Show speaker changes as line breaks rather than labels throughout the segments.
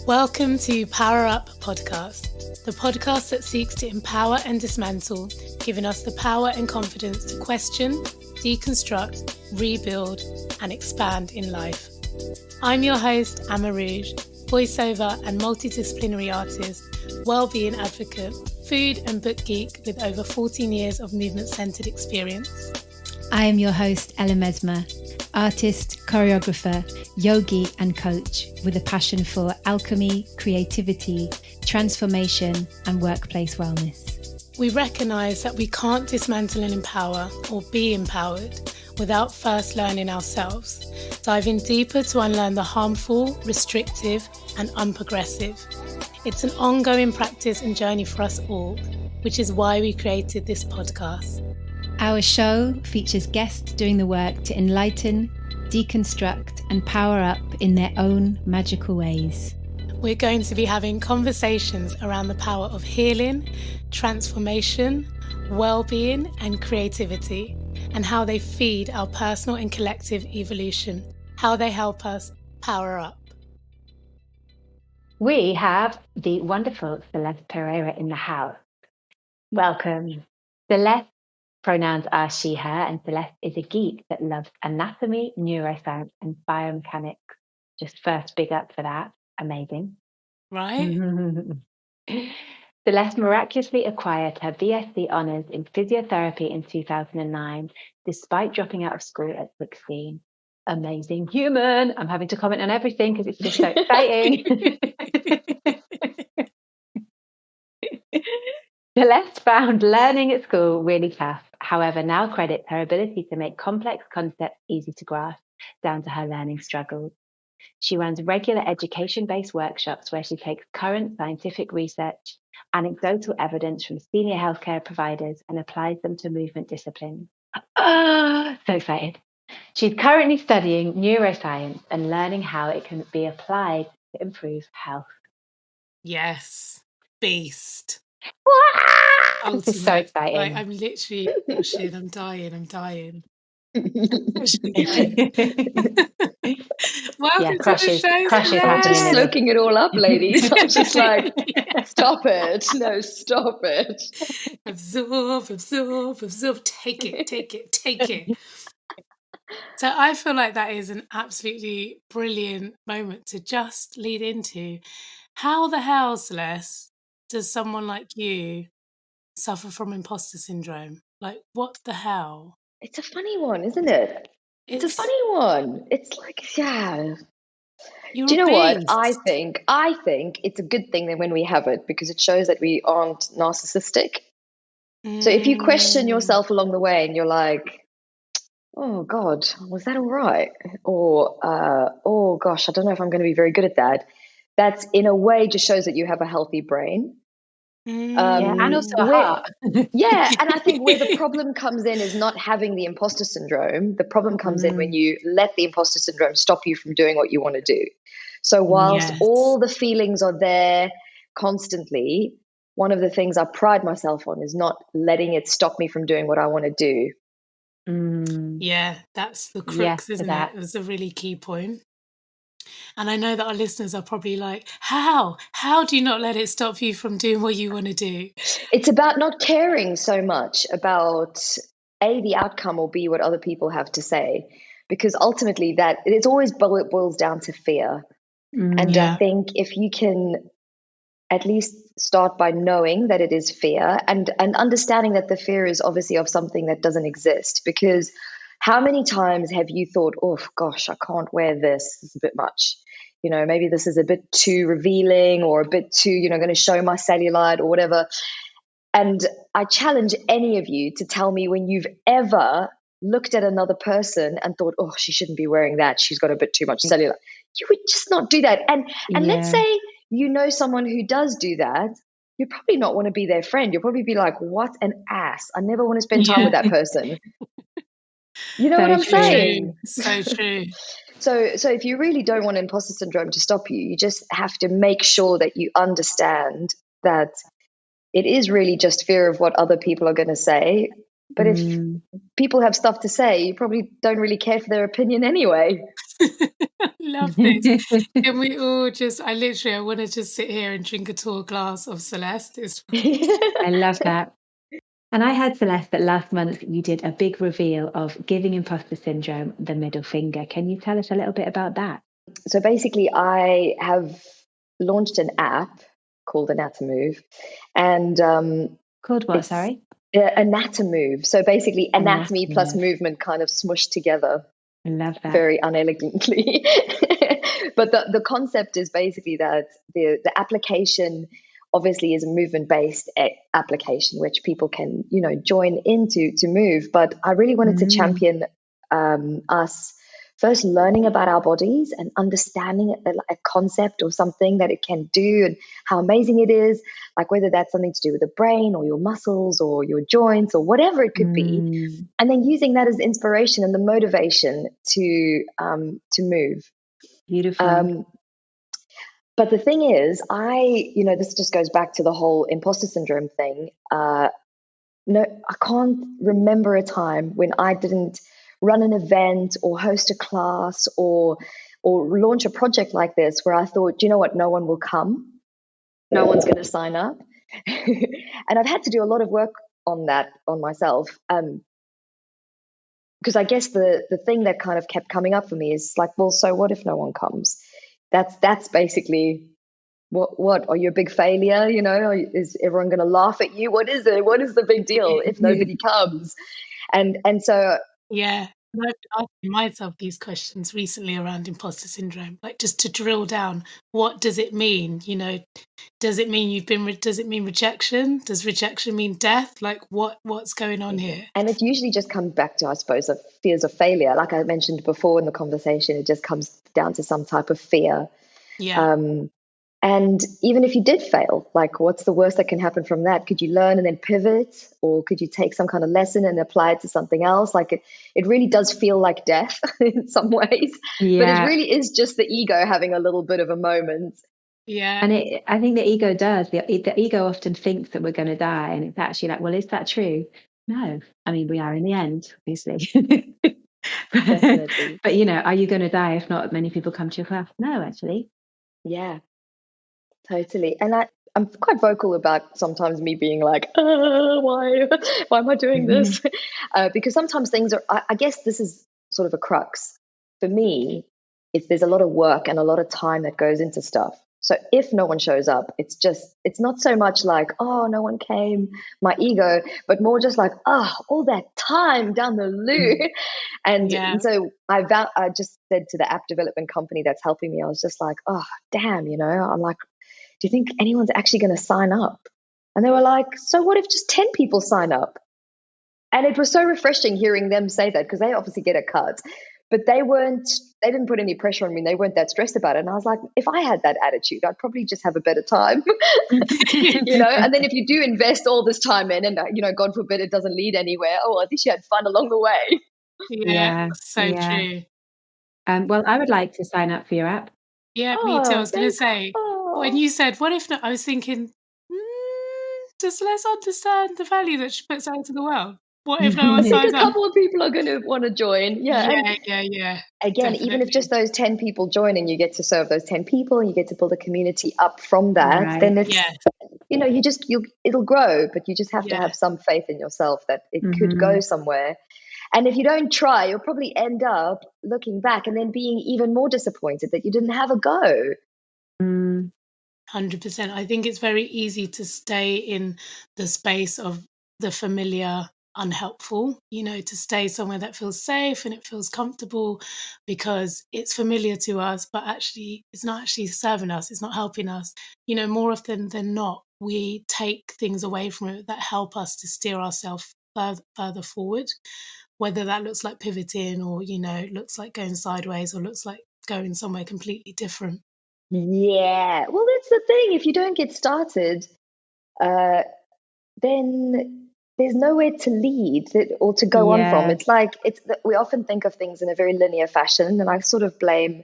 Welcome to PowerUp podcast, the podcast that seeks to empower and dismantle, giving us the power and confidence to question, deconstruct, rebuild, and expand in life. I'm your host, Amma Rouge, voiceover and multidisciplinary artist, well-being advocate, food and book geek with over 14 years of movement-centered experience.
I am your host, Ella Mesmer, artist, choreographer, yogi and coach with a passion for alchemy, creativity, transformation and workplace wellness.
We recognise that we can't dismantle and empower or be empowered without first learning ourselves, diving deeper to unlearn the harmful, restrictive and unprogressive. It's an ongoing practice and journey for us all, which is why we created this podcast.
Our show features guests doing the work to enlighten, deconstruct and power up in their own magical ways.
We're going to be having conversations around the power of healing, transformation, well-being and creativity, and how they feed our personal and collective evolution, how they help us power up.
We have the wonderful Celest Pereira in the house. Welcome. Celest pronouns are she, her, and Celeste is a geek that loves anatomy, neuroscience, and biomechanics. Just first big up for that. Amazing.
Right?
Celeste miraculously acquired her BSc honours in physiotherapy in 2009, despite dropping out of school at 16. Amazing human. I'm having to comment on everything because it's just so exciting. Celeste found learning at school really tough. However, now credits her ability to make complex concepts easy to grasp down to her learning struggles. She runs regular education-based workshops where she takes current scientific research, anecdotal evidence from senior healthcare providers and applies them to movement disciplines. So excited. She's currently studying neuroscience and learning how it can be applied to improve health.
Yes. Beast.
This is so exciting.
I'm literally pushing. I'm dying. Welcome to the show.
I'm
just soaking it all up, ladies. I'm just like, stop it. No, stop it.
Absorb. Take it. So I feel like that is an absolutely brilliant moment to just lead into. How the hell, Celeste, does someone like you suffer from imposter syndrome? Like, what the hell?
It's a funny one, isn't it? It's a funny one. It's like, yeah. Do you know what? I think it's a good thing that when we have it, because it shows that we aren't narcissistic. So if you question yourself along the way and you're like, oh God, was that all right? Or, oh gosh, I don't know if I'm going to be very good at that. That's in a way just shows that you have a healthy brain.
And also a heart.
Yeah, and I think where the problem comes in is not having the imposter syndrome. The problem comes in when you let the imposter syndrome stop you from doing what you want to do. So whilst all the feelings are there constantly, one of the things I pride myself on is not letting it stop me from doing what I want to do.
Yeah, that's the crux, isn't it? It's a really key point. And I know that our listeners are probably like, how do you not let it stop you from doing what you want to do?
It's about not caring so much about A, the outcome, or B, what other people have to say, because ultimately that it always boils down to fear. And I think if you can at least start by knowing that it is fear and understanding that the fear is obviously of something that doesn't exist, because how many times have you thought, oh gosh, I can't wear this. It's a bit much. You know, maybe this is a bit too revealing or a bit too, going to show my cellulite or whatever. And I challenge any of you to tell me when you've ever looked at another person and thought, oh, she shouldn't be wearing that. She's got a bit too much cellulite. You would just not do that. And let's say you know someone who does do that. You probably not want to be their friend. You'll probably be like, what an ass. I never want to spend time with that person. You know what I'm saying?
So true.
So if you really don't want imposter syndrome to stop you, you just have to make sure that you understand that it is really just fear of what other people are going to say. But if people have stuff to say, you probably don't really care for their opinion anyway.
I love this. Can we all just, I want to just sit here and drink a tall glass of Celeste.
I love that. And I heard, Celeste, that last month you did a big reveal of giving imposter syndrome the middle finger. Can you tell us a little bit about that?
So basically, I have launched an app called Anatomove. And
called what, sorry?
Anatomove. So basically, anatomy plus movement kind of smushed together.
I love that.
Very unelegantly. But the concept is basically that the application obviously is a movement-based application, which people can, join into to move. But I really wanted to champion us first learning about our bodies and understanding a concept or something that it can do and how amazing it is, like whether that's something to do with the brain or your muscles or your joints or whatever it could be. And then using that as inspiration and the motivation to move.
Beautiful.
But the thing is, this just goes back to the whole imposter syndrome thing. No, I can't remember a time when I didn't run an event or host a class or launch a project like this where I thought, you know what, no one will come. No one's going to sign up. And I've had to do a lot of work on that on myself. Because I guess the thing that kind of kept coming up for me is like, well, so what if no one comes? That's basically what are you a big failure? Is everyone going to laugh at you? What is it? What is the big deal if nobody comes? And so
yeah, I've asked myself these questions recently around imposter syndrome, like just to drill down, what does it mean? Does it mean does it mean rejection? Does rejection mean death? Like what's going on here?
And it usually just comes back to, I suppose, of fears of failure. Like I mentioned before in the conversation, it just comes down to some type of fear.
Yeah.
And even if you did fail, like what's the worst that can happen from that? Could you learn and then pivot, or could you take some kind of lesson and apply it to something else? Like it really does feel like death in some ways, but it really is just the ego having a little bit of a moment.
Yeah.
And I think the ego does. The ego often thinks that we're going to die, and it's actually like, well, is that true? No. I mean, we are in the end, obviously.
Definitely.
But are you going to die if not many people come to your class? No, actually.
Yeah. Totally. And I'm quite vocal about sometimes me being like, why am I doing this? Because sometimes things are, I guess this is sort of a crux. For me, there's a lot of work and a lot of time that goes into stuff. So if no one shows up, it's not so much like, oh, no one came, my ego, but more just like, all that time down the loo. And so I just said to the app development company that's helping me, I was just like, oh, damn, I'm like, do you think anyone's actually going to sign up? And they were like, so what if just 10 people sign up? And it was so refreshing hearing them say that, because they obviously get a cut, but they didn't put any pressure on me. They weren't that stressed about it. And I was like, if I had that attitude, I'd probably just have a better time, And then if you do invest all this time in and, God forbid it doesn't lead anywhere, at least you had fun along the way.
Yeah, so true.
Well, I would like to sign up for your app.
Yeah, me too. I was going to say, when you said, what if not, I was thinking, just let's understand the value that she puts out into the world. What if no one signs up?
I think a couple of people are going to want to join. Yeah. Again,
definitely.
even if just those 10 people join and you get to serve those 10 people and you get to build a community up from that, then it's, it'll grow, but you just have to have some faith in yourself that it could go somewhere. And if you don't try, you'll probably end up looking back and then being even more disappointed that you didn't have a go.
100%. I think it's very easy to stay in the space of the familiar, unhelpful, to stay somewhere that feels safe and it feels comfortable because it's familiar to us, but actually it's not actually serving us. It's not helping us. More often than not, we take things away from it that help us to steer ourselves further forward, whether that looks like pivoting or, looks like going sideways or looks like going somewhere completely different.
Yeah. Well, that's the thing. If you don't get started, then there's nowhere to lead or to go on from. It's like we often think of things in a very linear fashion, and I sort of blame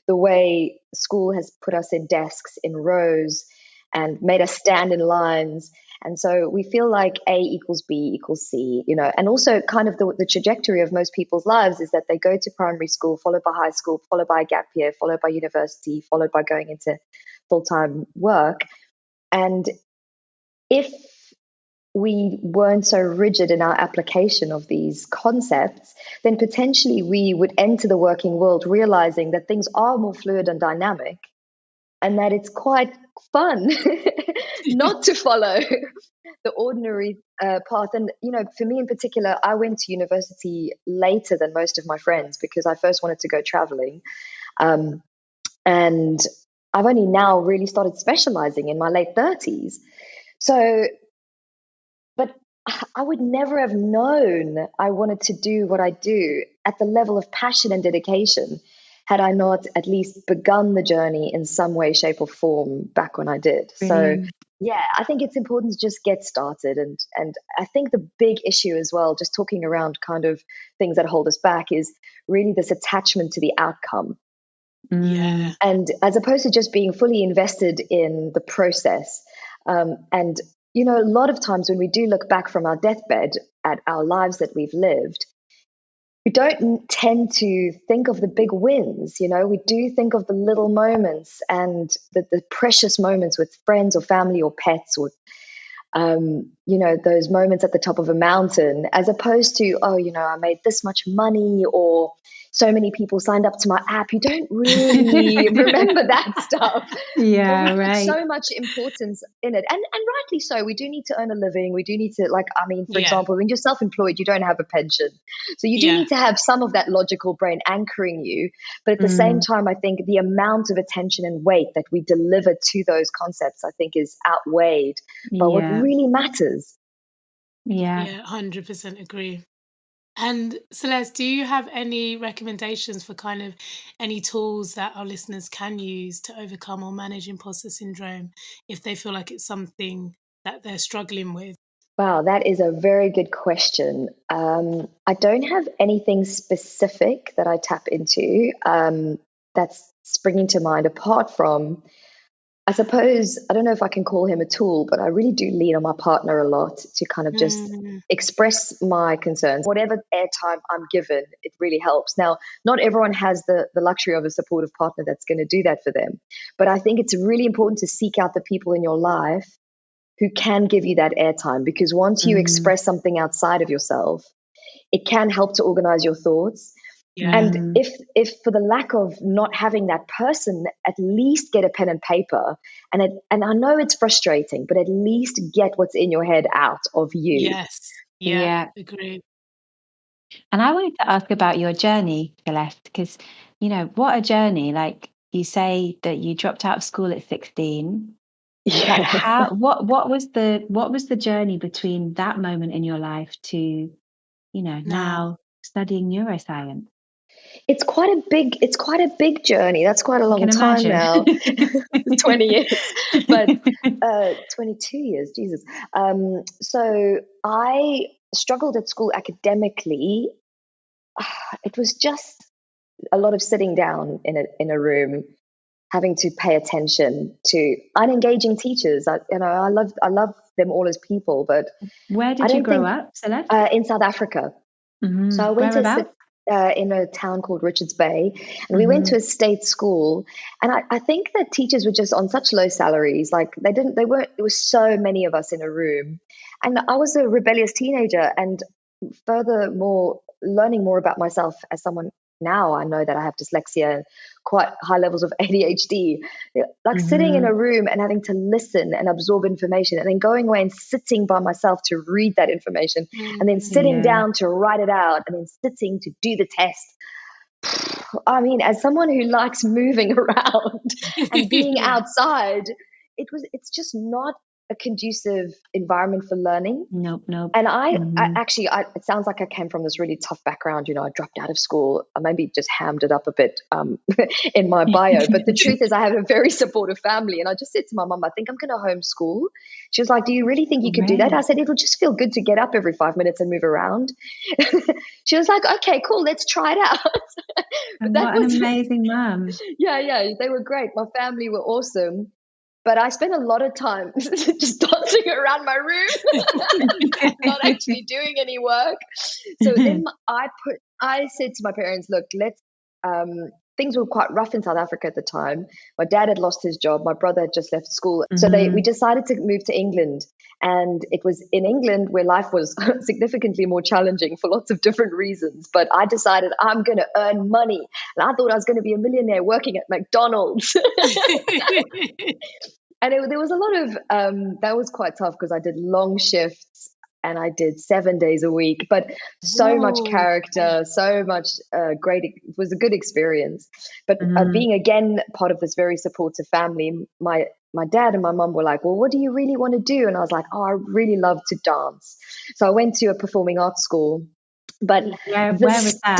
the way school has put us in desks in rows and made us stand in lines. And so we feel like A equals B equals C, you know, and also kind of the trajectory of most people's lives is that they go to primary school, followed by high school, followed by a gap year, followed by university, followed by going into full-time work. And if we weren't so rigid in our application of these concepts, then potentially we would enter the working world realizing that things are more fluid and dynamic, and that it's quite fun not to follow the ordinary path. And, you know, for me in particular, I went to university later than most of my friends because I first wanted to go traveling. And I've only now really started specializing in my late 30s. So, but I would never have known I wanted to do what I do at the level of passion and dedication had I not at least begun the journey in some way, shape, or form back when I did.
Brilliant.
So, yeah, I think it's important to just get started. And I think the big issue as well, just talking around kind of things that hold us back, is really this attachment to the outcome.
Yeah.
And as opposed to just being fully invested in the process. And, you know, a lot of times when we do look back from our deathbed at our lives that we've lived, we don't tend to think of the big wins. You know, we do think of the little moments and the precious moments with friends or family or pets, or you know, those moments at the top of a mountain, as opposed to, oh, you know, I made this much money, or so many people signed up to my app. You don't really remember that stuff.
Yeah,
but we
right.
put so much importance in it, and rightly so. We do need to earn a living. We do need to, like, I mean, for example, when you're self-employed, you don't have a pension, so you do need to have some of that logical brain anchoring you. But at the same time, I think the amount of attention and weight that we deliver to those concepts, I think, is outweighed by what really matters.
Yeah, 100% agree. And Celeste, do you have any recommendations for kind of any tools that our listeners can use to overcome or manage imposter syndrome if they feel like it's something that they're struggling with?
Wow, that is a very good question. I don't have anything specific that I tap into that's springing to mind, apart from, I suppose, I don't know if I can call him a tool, but I really do lean on my partner a lot to kind of just express my concerns. Whatever airtime I'm given, it really helps. Now, not everyone has the luxury of a supportive partner that's going to do that for them. But I think it's really important to seek out the people in your life who can give you that airtime, because once you express something outside of yourself, it can help to organize your thoughts. And if for the lack of not having that person, at least get a pen and paper, and I know it's frustrating, but at least get what's in your head out of you.
Yes. Yeah. Agreed.
And I wanted to ask about your journey, Celeste, because, you know, what a journey. Like, you say that you dropped out of school at 16.
Yeah.
Like, what was the journey between that moment in your life to, you know, now studying neuroscience?
It's quite a big journey. That's quite a long time now. 20 years, but 22 years, Jesus. So I struggled at school academically. It was just a lot of sitting down in a room, having to pay attention to unengaging teachers. I love them all as people, but
where did you grow up, Celeste?
In South Africa. So I went to in a town called Richards Bay, and we went to a state school. And I think that teachers were just on such low salaries. Like there were so many of us in a room, and I was a rebellious teenager. And furthermore, learning more about myself as someone now, I know that I have dyslexia and quite high levels of ADHD. Like sitting in a room and having to listen and absorb information, and then going away and sitting by myself to read that information, and then sitting down to write it out, and then sitting to do the test. I mean, as someone who likes moving around and being outside, it's just not a conducive environment for learning.
Nope.
And I actually, it sounds like I came from this really tough background. You know, I dropped out of school. I maybe just hammed it up a bit in my bio. But the truth is, I have a very supportive family. And I just said to my mum, I think I'm going to homeschool. She was like, do you really think you could do that? I said, it'll just feel good to get up every 5 minutes and move around. She was like, okay, cool, let's try it out.
What an amazing mum.
Yeah, they were great. My family were awesome. But I spent a lot of time just dancing around my room, not actually doing any work. So then I said to my parents, look, things were quite rough in South Africa at the time. My dad had lost his job. My brother had just left school. So we decided to move to England. And it was in England where life was significantly more challenging for lots of different reasons. But I decided I'm going to earn money. And I thought I was going to be a millionaire working at McDonald's. And there was a lot of, that was quite tough because I did long shifts and I did 7 days a week, but so much character, so much great. It was a good experience. But being again part of this very supportive family, my dad and my mum were like, well, what do you really want to do? And I was like, oh, I really love to dance. So I went to a performing arts school. But
where was that?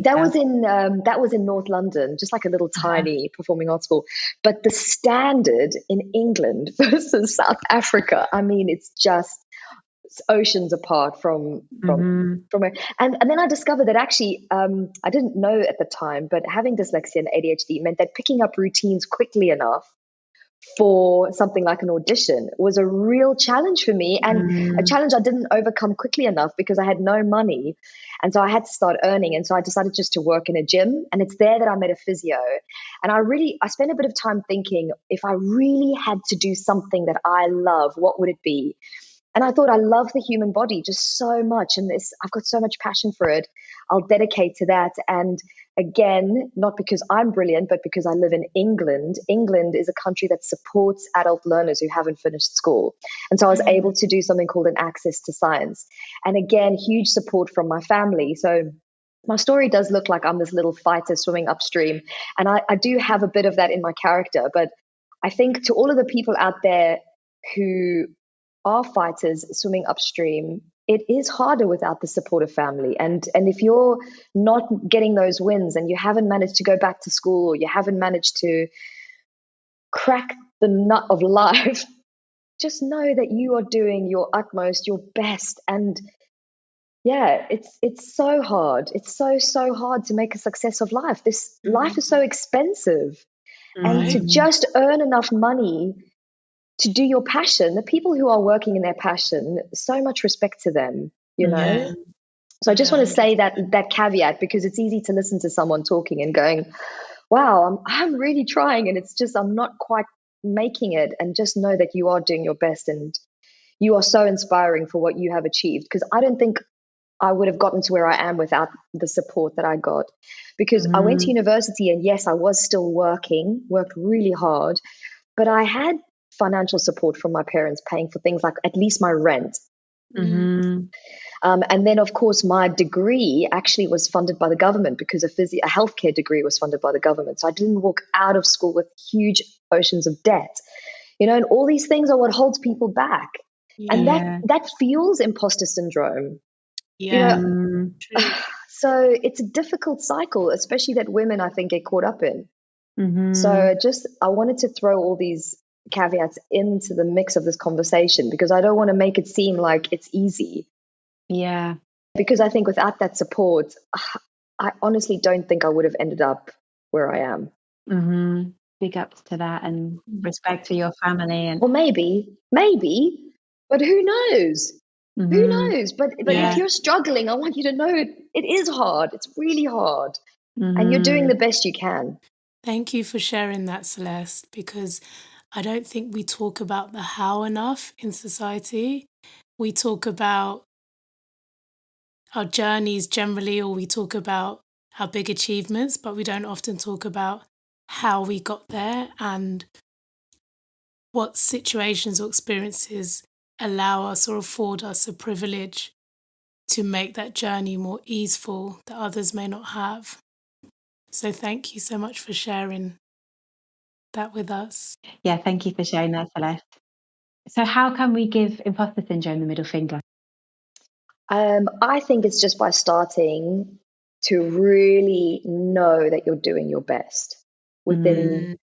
That was in North London, just like a little tiny performing arts school. But the standard in England versus South Africa, I mean, it's just oceans apart from and then I discovered that actually I didn't know at the time, but having dyslexia and ADHD meant that picking up routines quickly enough for something like an audition was a real challenge for me, and a challenge I didn't overcome quickly enough because I had no money. And so I had to start earning. And so I decided just to work in a gym, and it's there that I met a physio. And I spent a bit of time thinking, if I really had to do something that I love, what would it be? And I thought, I love the human body just so much. And I've got so much passion for it. I'll dedicate to that. And again, not because I'm brilliant, but because I live in England. England is a country that supports adult learners who haven't finished school. And so I was able to do something called an access to science. And again, huge support from my family. So my story does look like I'm this little fighter swimming upstream. And I do have a bit of that in my character. But I think to all of the people out there who are fighters swimming upstream, it is harder without the support of family. And if you're not getting those wins and you haven't managed to go back to school, or you haven't managed to crack the nut of life, just know that you are doing your utmost, your best. And yeah, it's so hard. It's so hard to make a success of life. This life is so expensive. And to just earn enough money to do your passion, the people who are working in their passion, so much respect to them, you know? Yeah. So I just want to say that caveat, because it's easy to listen to someone talking and going, wow, I'm really trying. And it's just, I'm not quite making it. And just know that you are doing your best and you are so inspiring for what you have achieved. Because I don't think I would have gotten to where I am without the support that I got. Because I went to university and yes, I was still worked really hard, but I had financial support from my parents paying for things like at least my rent. And then, of course, my degree actually was funded by the government because a healthcare degree was funded by the government. So I didn't walk out of school with huge oceans of debt, you know, and all these things are what holds people back. Yeah. And that fuels imposter syndrome. Yeah. You know? So it's a difficult cycle, especially that women, I think, get caught up in. So I wanted to throw all these caveats into the mix of this conversation because I don't want to make it seem like it's easy.
Yeah.
Because I think without that support, I honestly don't think I would have ended up where I am.
Big ups to that and respect to your family. And
well, maybe, but who knows? Who knows? But if you're struggling, I want you to know it is hard. It's really hard. And you're doing the best you can.
Thank you for sharing that, Celeste, because I don't think we talk about the how enough in society. We talk about our journeys generally, or we talk about our big achievements, but we don't often talk about how we got there and what situations or experiences allow us or afford us a privilege to make that journey more easeful that others may not have. So thank you so much for sharing that with us.
Yeah, thank you for sharing that, Celeste. So how can we give imposter syndrome the middle finger?
I think it's just by starting to really know that you're doing your best within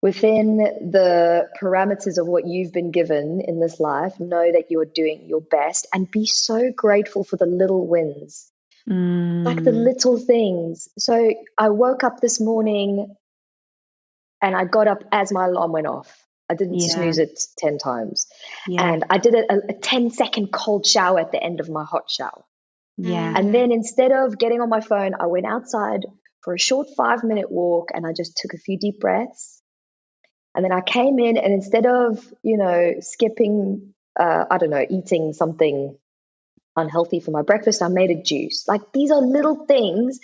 the parameters of what you've been given in this life. Know that you're doing your best and be so grateful for the little wins, like the little things. So I woke up this morning and I got up as my alarm went off. I didn't snooze it 10 times.
Yeah.
And I did a 10-second cold shower at the end of my hot shower.
Yeah.
And then instead of getting on my phone, I went outside for a short 5-minute walk, and I just took a few deep breaths. And then I came in, and instead of, skipping, eating something unhealthy for my breakfast, I made a juice. Like, these are little things.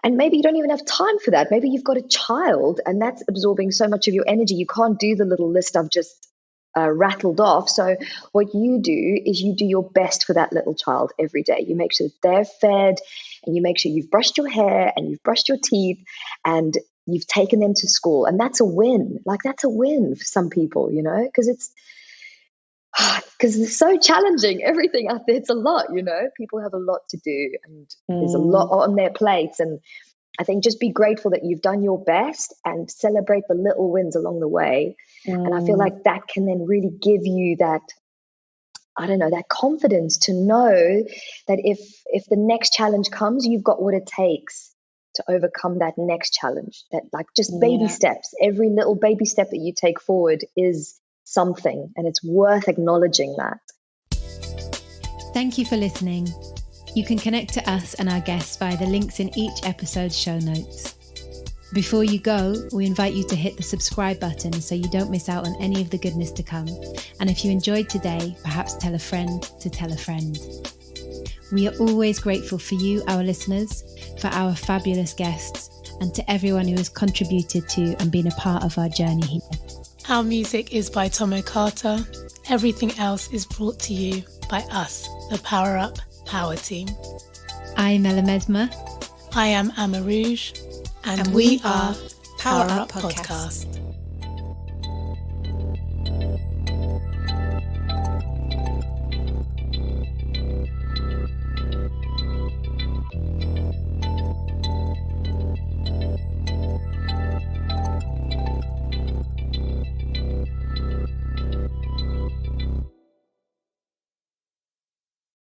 And maybe you don't even have time for that. Maybe you've got a child and that's absorbing so much of your energy. You can't do the little list I've just rattled off. So what you do is you do your best for that little child every day. You make sure that they're fed, and you make sure you've brushed your hair and you've brushed your teeth and you've taken them to school. And that's a win. Like, that's a win for some people, because it's so challenging. Everything out there, it's a lot, people have a lot to do, and there's a lot on their plates. And I think just be grateful that you've done your best and celebrate the little wins along the way. And I feel like that can then really give you that, that confidence to know that if the next challenge comes, you've got what it takes to overcome that next challenge. That, like, just baby steps, every little baby step that you take forward is something, and it's worth acknowledging that.
Thank you for listening. You can connect to us and our guests via the links in each episode's show notes. Before you go, we invite you to hit the subscribe button so you don't miss out on any of the goodness to come. And if you enjoyed today, perhaps tell a friend to tell a friend. We are always grateful for you, our listeners, for our fabulous guests, and to everyone who has contributed to and been a part of our journey here.
Our music is by Tomo Carter. Everything else is brought to you by us, the PowerUp Power Team.
I'm Ella Mesmer.
I am Amma Rouge. And we are PowerUp Podcast.